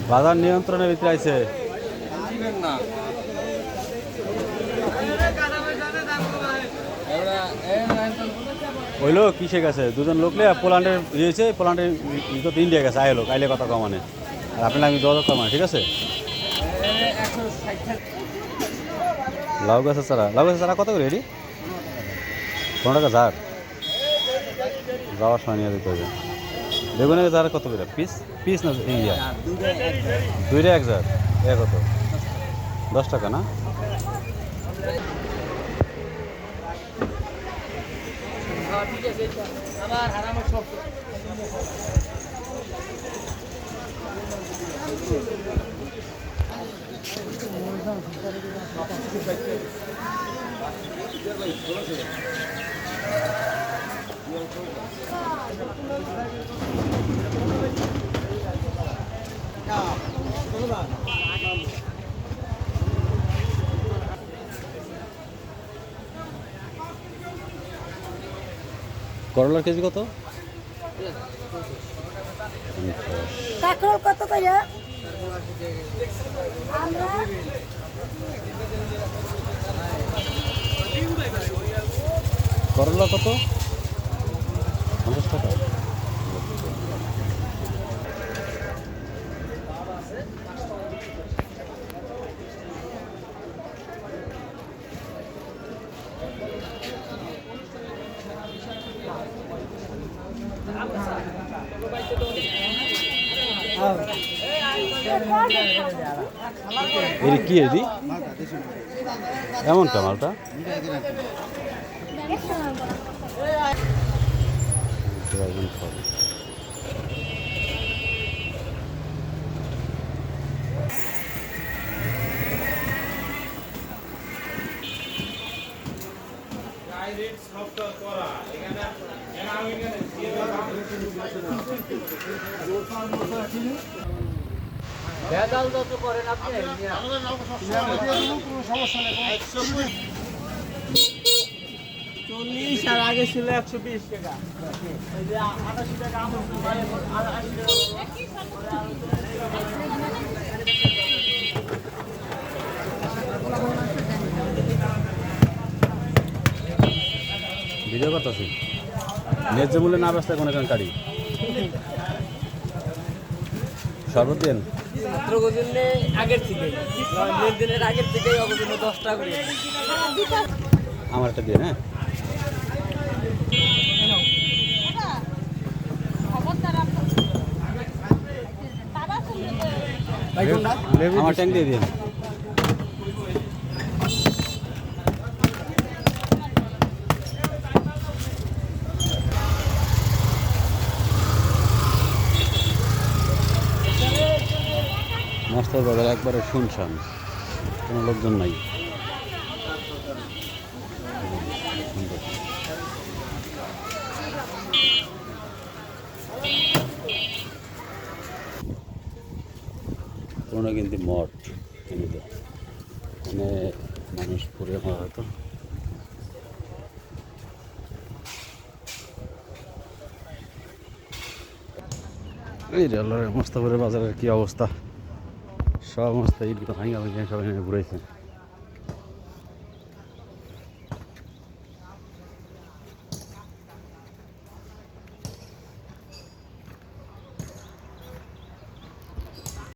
বাজার নিয়ন্ত্রণের ভিতরে আছে। হইলো কিসে গেছে দুজন লোক লিয়া পোল্যান্ডের ইয়েছে, পোল্যান্ডের ইন্ডিয়া গেছে, আইলো আইলে কথা কমানে। আর আপনার আমি যোগাযোগ কমানে, ঠিক আছে? লাউ গাছের চারা কত করে রেডি? 15 টাকা ঝাড়, যাওয়ার সময় নিয়ে দিতে হবে। বেগুনের ঝাড় কত করে পিস? পিস না ইয়া 2 1 ঝাড়, কত? 10 টাকা না? করলার কেজি কত? কাঁকরোল কত করে? করলা কত? 50 টাকা। এর কি এদি এমনটা মালটা? ভেজাল যত করেন আপনি চল্লিশ আর আগে ছিল 120 টাকা। এই যে 88 টাকা ভিডিও করতেছি ন্যায্য মূল্যে না ব্যস্ত কোনো কারণ কারি সর্বদিন আগের থেকে লেনদেনের আগের থেকেই অবদিনে 10 টাকা করে আমার একটা দিয়ে। হ্যাঁ আমার ট্যাঙ্ক দিয়ে দিন। মাস্টার বাজার একবারে শুনশান, কোনো লোকজন নাই। পুরোনো কিন্তু মঠ এখানে মানুষ পড়ে মারা হতো। এই রে আল্লাহ, মোস্তাফরের বাজারের কি অবস্থা, সমস্ত ইট ভাঙা ভাঙা সবাই ঘুরেছে।